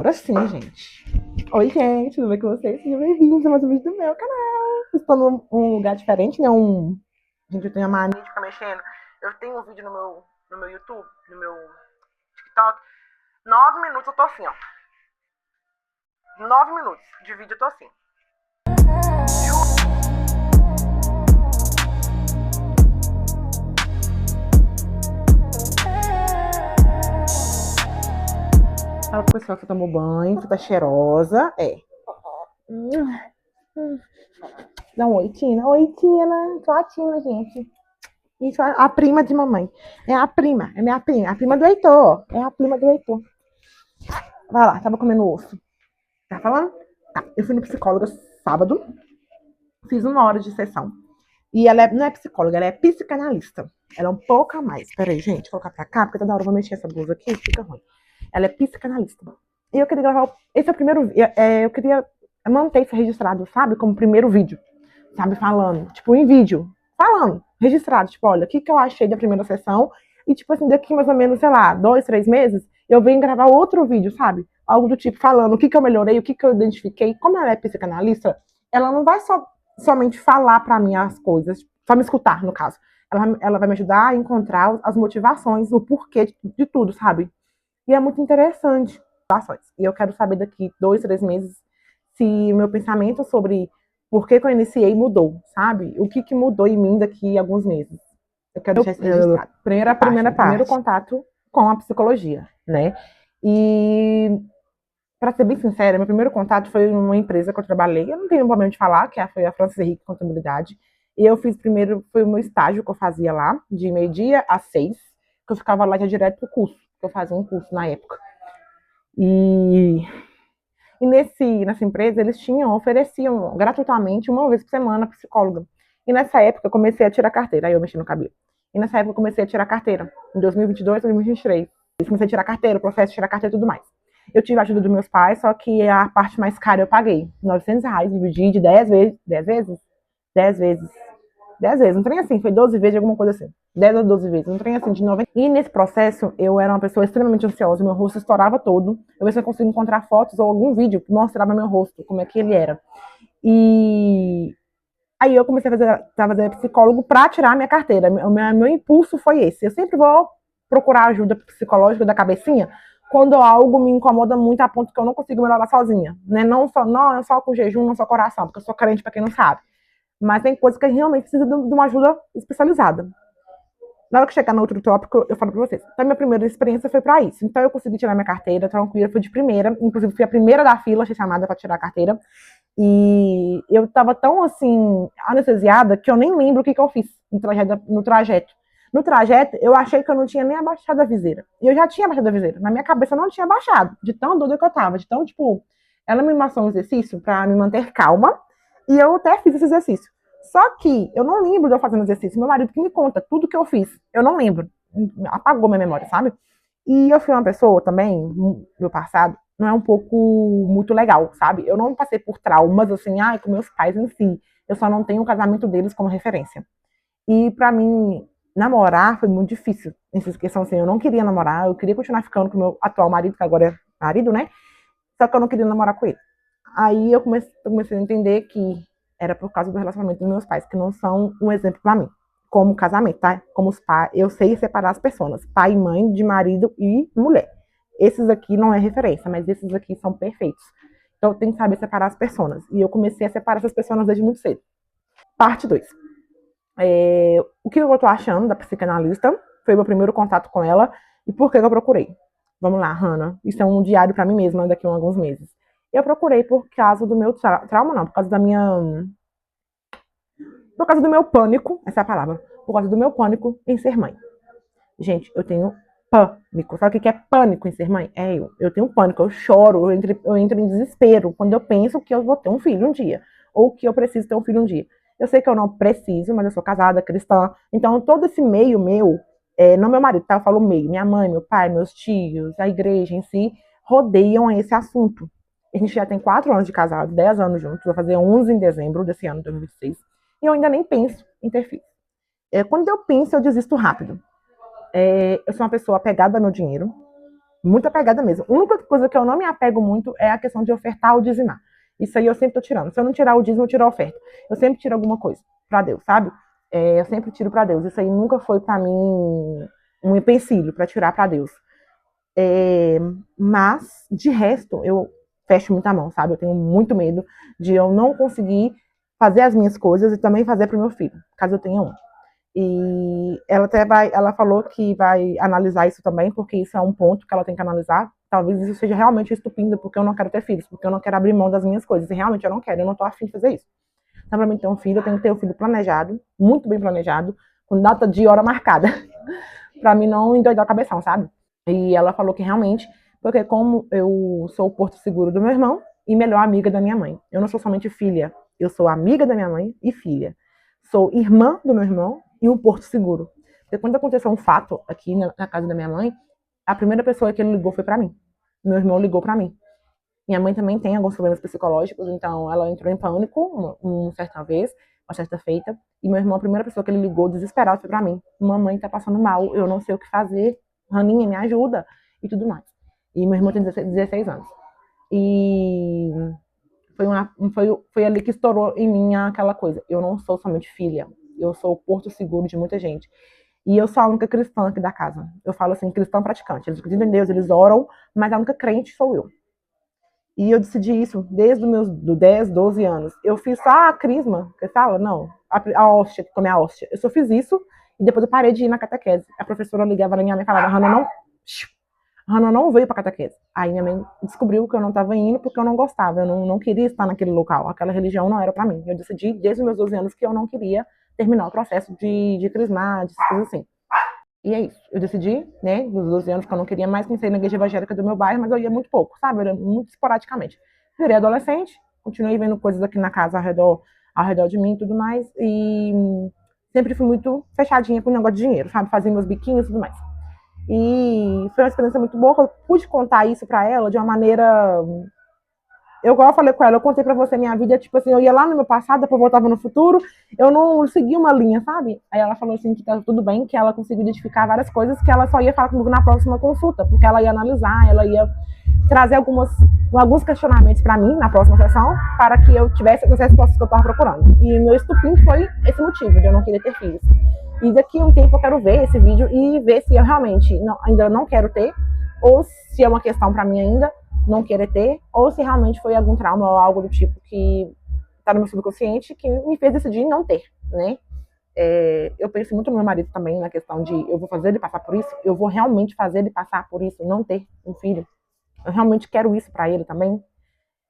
Agora sim, gente. Oi, gente, tudo bem com vocês? Sejam bem-vindos a mais um vídeo do meu canal. Estou num lugar diferente, né? Gente, eu tenho a mania de ficar mexendo. Eu tenho um vídeo no meu YouTube, no meu TikTok. 9 minutos eu tô assim, ó. 9 minutos de vídeo eu tô assim. Fala pro pessoal que tomou banho, que tá cheirosa. Dá um oi, Tina. Oi, Tina. Sou a Tina, gente. Isso, a prima de mamãe. É a prima, é minha prima. A prima do Heitor. É a prima do Heitor. Vai lá, tava comendo osso. Tá falando? Tá. Eu fui no psicólogo sábado, fiz 1 hora de sessão. E ela não é psicóloga, ela é psicanalista. Ela é um pouco a mais. Peraí, gente, vou colocar pra cá, porque toda hora eu vou mexer essa blusa aqui, fica ruim. Ela é psicanalista. E eu queria gravar. Esse é o primeiro. Eu queria manter isso registrado, sabe? Como primeiro vídeo. Sabe? Falando. Tipo, em vídeo. Falando. Registrado. Tipo, olha, o que eu achei da primeira sessão. E, tipo assim, daqui mais ou menos, sei lá, 2, 3 meses, eu venho gravar outro vídeo, sabe? Algo do tipo, falando o que eu melhorei, o que eu identifiquei. Como ela é psicanalista, ela não vai somente falar pra mim as coisas, só me escutar, no caso. Ela vai me ajudar a encontrar as motivações, o porquê de tudo, sabe? E é muito interessante. E eu quero saber daqui 2, 3 meses se o meu pensamento sobre por que eu iniciei mudou, sabe? O que mudou em mim daqui a alguns meses. Eu quero deixar isso registrado. Primeira parte. Primeiro contato com a psicologia, né? E, para ser bem sincera, meu primeiro contato foi numa empresa que eu trabalhei. Eu não tenho problema de falar, que foi a Francis Henrique Contabilidade. E eu fiz primeiro, foi o meu estágio que eu fazia lá, de 12h às 6h, que eu ficava lá já direto pro curso, que eu fazia um curso na época. E nessa empresa, eles ofereciam gratuitamente 1 vez por semana psicóloga. E nessa época, eu comecei a tirar carteira. Aí eu mexi no cabelo. E nessa época, eu comecei a tirar carteira. Em 2022, 2023. Eu comecei a tirar carteira, o processo de tirar carteira e tudo mais. Eu tive a ajuda dos meus pais, só que a parte mais cara eu paguei. R$ 900, dividi de 10 vezes. 10 vezes? 10 vezes. 10 vezes, não tem assim, foi 12 vezes, alguma coisa assim. 10 ou 12 vezes, não tem assim, de 90. E nesse processo, eu era uma pessoa extremamente ansiosa, meu rosto estourava todo. Eu ver se eu consigo encontrar fotos ou algum vídeo que mostrava meu rosto, como é que ele era. E aí eu comecei a fazer psicólogo para tirar a minha carteira. Meu impulso foi esse. Eu sempre vou procurar ajuda psicológica da cabecinha quando algo me incomoda muito a ponto que eu não consigo melhorar sozinha. Né? Não só com jejum, não só coração, porque eu sou carente, para quem não sabe. Mas tem coisas que a gente realmente precisa de uma ajuda especializada. Na hora que chegar no outro tópico, eu falo pra vocês. Então, minha primeira experiência foi pra isso. Então, eu consegui tirar minha carteira, tranquila, fui de primeira. Inclusive, fui a primeira da fila, achei chamada pra tirar a carteira. E eu tava tão, assim, anestesiada, que eu nem lembro o que eu fiz no trajeto. No trajeto, eu achei que eu não tinha nem abaixado a viseira. E eu já tinha abaixado a viseira. Na minha cabeça, eu não tinha abaixado. De tão doida que eu tava. De tão, tipo... Ela me passou um exercício pra me manter calma. E eu até fiz esse exercício. Só que eu não lembro de eu fazendo exercício. Meu marido que me conta tudo que eu fiz. Eu não lembro. Apagou minha memória, sabe? E eu fui uma pessoa também, no meu passado, não é um pouco muito legal, sabe? Eu não passei por traumas, assim, com meus pais em si. Eu só não tenho o casamento deles como referência. E pra mim, namorar foi muito difícil. Nessa questão, assim, eu não queria namorar, eu queria continuar ficando com o meu atual marido, que agora é marido, né? Só que eu não queria namorar com ele. Aí eu comecei a entender que era por causa do relacionamento dos meus pais, que não são um exemplo pra mim. Como casamento, tá? Como os pais, eu sei separar as pessoas, pai e mãe, de marido e mulher. Esses aqui não é referência, mas esses aqui são perfeitos. Então eu tenho que saber separar as pessoas. E eu comecei a separar essas pessoas desde muito cedo. Parte 2. O que eu tô achando da psicanalista? Foi o meu primeiro contato com ela. E por que eu procurei? Vamos lá, Hannah. Isso é um diário pra mim mesma daqui a alguns meses. Eu procurei por causa do meu trauma, não, por causa da minha. Por causa do meu pânico, essa é a palavra. Por causa do meu pânico em ser mãe. Gente, eu tenho pânico. Sabe o que é pânico em ser mãe? É eu. Eu tenho pânico, eu choro, eu entro em desespero quando eu penso que eu vou ter um filho um dia. Ou que eu preciso ter um filho um dia. Eu sei que eu não preciso, mas eu sou casada, cristã. Então, todo esse meio meu, não meu marido, tá? Eu falo meio. Minha mãe, meu pai, meus tios, a igreja em si, rodeiam esse assunto. A gente já tem 4 anos de casado, 10 anos juntos. Vou fazer 11 em dezembro desse ano, 2026. E eu ainda nem penso em ter filho. Quando eu penso, eu desisto rápido. Eu sou uma pessoa apegada ao meu dinheiro. Muito apegada mesmo. A única coisa que eu não me apego muito é a questão de ofertar ou dizimar. Isso aí eu sempre tô tirando. Se eu não tirar o dízimo, eu tiro a oferta. Eu sempre tiro alguma coisa pra Deus, sabe? Eu sempre tiro pra Deus. Isso aí nunca foi pra mim um empecilho pra tirar pra Deus. É, mas, de resto, eu fecho muita mão, sabe? Eu tenho muito medo de eu não conseguir fazer as minhas coisas e também fazer pro meu filho, caso eu tenha um. E ela falou que vai analisar isso também, porque isso é um ponto que ela tem que analisar. Talvez isso seja realmente estupendo, porque eu não quero ter filhos, porque eu não quero abrir mão das minhas coisas. E realmente eu não quero, eu não tô afim de fazer isso. Então, pra mim ter um filho, eu tenho que ter um filho planejado, muito bem planejado, com data de hora marcada, pra mim não endoidar o cabeção, sabe? E ela falou que realmente, porque como eu sou o porto seguro do meu irmão e melhor amiga da minha mãe. Eu não sou somente filha, eu sou amiga da minha mãe e filha. Sou irmã do meu irmão e um porto seguro. Porque quando aconteceu um fato aqui na casa da minha mãe, a primeira pessoa que ele ligou foi pra mim. Meu irmão ligou pra mim. Minha mãe também tem alguns problemas psicológicos, então ela entrou em pânico uma certa vez, uma certa feita, e meu irmão, a primeira pessoa que ele ligou desesperado foi pra mim. Mamãe tá passando mal, eu não sei o que fazer, Raninha, me ajuda, e tudo mais. E meu irmão tem 16 anos. E foi ali que estourou em mim aquela coisa. Eu não sou somente filha, eu sou o porto seguro de muita gente. E eu sou a única cristã aqui da casa. Eu falo assim, cristã praticante. Eles acreditam em Deus, eles oram, mas a única crente sou eu. E eu decidi isso desde os meus 10, 12 anos. Eu fiz só a crisma, que fala? Não, a hóstia, comer a hóstia. Eu só fiz isso e depois eu parei de ir na catequese. A professora ligava na minha mãe e falava, Hannah não veio pra catequese. Aí minha mãe descobriu que eu não estava indo porque eu não gostava, eu não queria estar naquele local. Aquela religião não era pra mim. Eu decidi desde os meus 12 anos que eu não queria terminar o processo de crismar, de coisas assim. E é isso. Eu decidi, né, nos 12 anos, que eu não queria mais conhecer na igreja evangélica do meu bairro, mas eu ia muito pouco, sabe? Eu ia muito esporadicamente. Virei adolescente, continuei vendo coisas aqui na casa ao redor de mim e tudo mais, e sempre fui muito fechadinha com o negócio de dinheiro, sabe? Fazia meus biquinhos e tudo mais. E foi uma experiência muito boa, eu pude contar isso pra ela de uma maneira igual eu falei com ela, eu contei pra você minha vida, tipo assim, eu ia lá no meu passado, depois voltava no futuro, eu não seguia uma linha, sabe? Aí ela falou assim que tá tudo bem, que ela conseguiu identificar várias coisas, que ela só ia falar comigo na próxima consulta, porque ela ia analisar, ela ia trazer alguns questionamentos pra mim na próxima sessão, para que eu tivesse as respostas que eu tava procurando. E meu estupim foi esse motivo, de eu não querer ter filhos. E daqui a um tempo eu quero ver esse vídeo e ver se eu realmente ainda não quero ter, ou se é uma questão pra mim ainda, não querer ter, ou se realmente foi algum trauma ou algo do tipo que está no meu subconsciente que me fez decidir não ter, né? Eu penso muito no meu marido também, na questão de eu vou fazer ele passar por isso, eu vou realmente fazer ele passar por isso, não ter um filho. Eu realmente quero isso para ele também.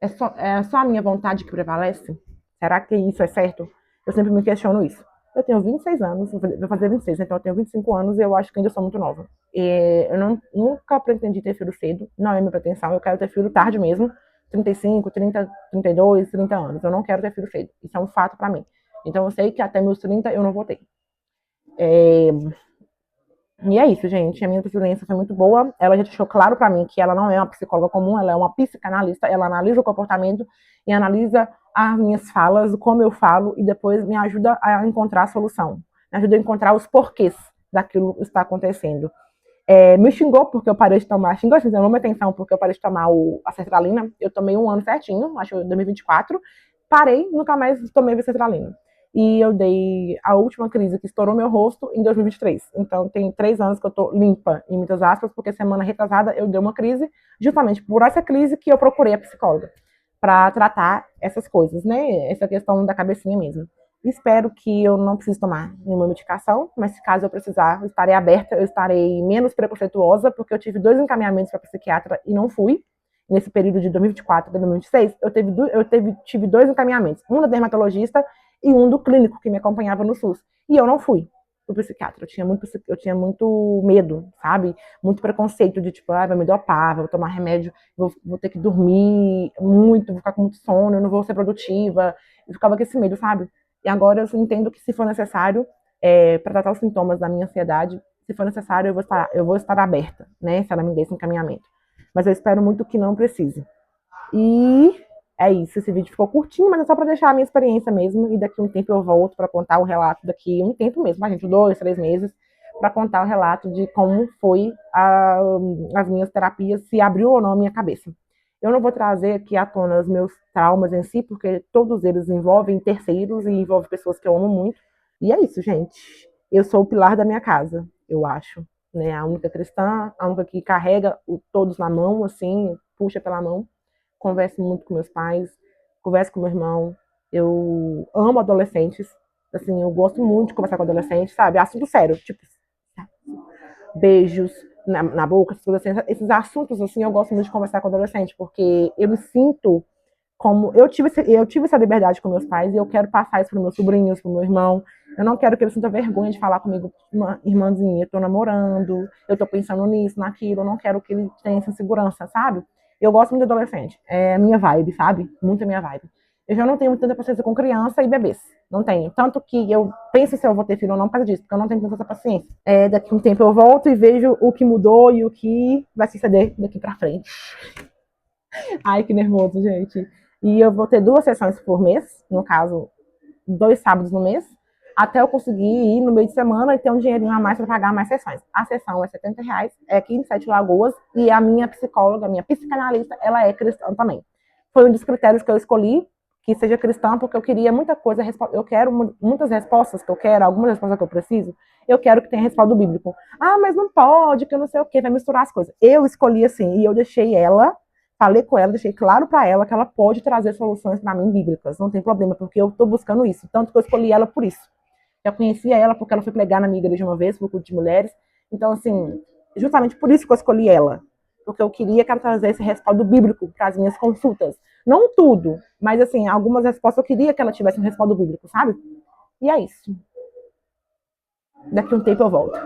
É só a minha vontade que prevalece? Será que isso é certo? Eu sempre me questiono isso. Eu tenho 26 anos, vou fazer 26, então eu tenho 25 anos e eu acho que ainda sou muito nova. Eu nunca pretendi ter filho cedo, não é minha pretensão, eu quero ter filho tarde mesmo, 35, 30, 32, 30 anos. Eu não quero ter filho cedo, isso é um fato pra mim. Então eu sei que até meus 30 eu não vou ter. E é isso, gente. A minha experiência foi muito boa. Ela já deixou claro pra mim que ela não é uma psicóloga comum, ela é uma psicanalista. Ela analisa o comportamento e analisa as minhas falas, como eu falo, e depois me ajuda a encontrar a solução. Me ajuda a encontrar os porquês daquilo que está acontecendo. Me xingou porque eu parei de tomar, xingou assim, chamou minha atenção porque eu parei de tomar a sertralina. Eu tomei um ano certinho, acho que em 2024. Parei, nunca mais tomei sertralina. E eu dei a última crise que estourou meu rosto em 2023. Então tem 3 anos que eu tô limpa, em muitas aspas, porque semana retrasada eu dei uma crise, justamente por essa crise que eu procurei a psicóloga para tratar essas coisas, né? Essa questão da cabecinha mesmo. Espero que eu não precise tomar nenhuma medicação, mas se caso eu precisar, eu estarei aberta, eu estarei menos preconceituosa, porque eu tive 2 encaminhamentos para psiquiatra e não fui. Nesse período de 2024 a 2026, tive 2 encaminhamentos, um da dermatologista e um do clínico que me acompanhava no SUS. E eu não fui pro psiquiatra. Eu tinha muito medo, sabe? Muito preconceito de tipo, vai me dopar, vou tomar remédio, vou ter que dormir muito, vou ficar com muito sono, eu não vou ser produtiva. Eu ficava com esse medo, sabe? E agora eu entendo que se for necessário, para tratar os sintomas da minha ansiedade, se for necessário, eu vou estar aberta, né? Se ela me der esse encaminhamento. Mas eu espero muito que não precise. E é isso, esse vídeo ficou curtinho, mas é só para deixar a minha experiência mesmo. E daqui a um tempo eu volto para contar o relato daqui a um tempo mesmo, gente, 2, 3 meses, para contar o relato de como foi as minhas terapias, se abriu ou não a minha cabeça. Eu não vou trazer aqui à tona os meus traumas em si, porque todos eles envolvem terceiros e envolvem pessoas que eu amo muito. E é isso, gente. Eu sou o pilar da minha casa, eu acho. Né? A única cristã, a única que carrega todos na mão, assim, puxa pela mão. Converso muito com meus pais, converso com meu irmão. Eu amo adolescentes. Assim, eu gosto muito de conversar com adolescentes, sabe? Assunto sério, tipo, beijos na boca, essas coisas assim. Esses assuntos, assim, eu gosto muito de conversar com adolescente, porque eu me sinto como eu tive essa liberdade com meus pais e eu quero passar isso para meus sobrinhos, para meu irmão. Eu não quero que ele sinta vergonha de falar comigo, irmãzinha, eu tô namorando, eu tô pensando nisso, naquilo, eu não quero que ele tenha essa insegurança, sabe? Eu gosto muito de adolescente, é a minha vibe, sabe? Muito a minha vibe. Eu já não tenho tanta paciência com criança e bebês, não tenho. Tanto que eu penso se eu vou ter filho ou não por causa disso, porque eu não tenho tanta paciência. Daqui a um tempo eu volto e vejo o que mudou e o que vai suceder daqui pra frente. Ai, que nervoso, gente. E eu vou ter 2 sessões por mês, no caso, 2 sábados no mês, até eu conseguir ir no meio de semana e ter um dinheirinho a mais para pagar mais sessões. A sessão é R$ 70, é aqui em Sete Lagoas, e a minha psicóloga, a minha psicanalista, ela é cristã também. Foi um dos critérios que eu escolhi, que seja cristã, porque eu queria muita coisa, eu quero muitas respostas que eu quero, algumas respostas que eu preciso, eu quero que tenha respaldo bíblico. Ah, mas não pode, que eu não sei o que, vai misturar as coisas. Eu escolhi assim, e eu deixei ela. Falei com ela, deixei claro para ela que ela pode trazer soluções para mim bíblicas, não tem problema, porque eu estou buscando isso. Tanto que eu escolhi ela por isso. Já conhecia ela porque ela foi pregar na minha igreja uma vez, no culto de mulheres. Então, assim, justamente por isso que eu escolhi ela. Porque eu queria que ela trazesse esse respaldo bíblico para as minhas consultas. Não tudo, mas, assim, algumas respostas eu queria que ela tivesse um respaldo bíblico, sabe? E é isso. Daqui a um tempo eu volto.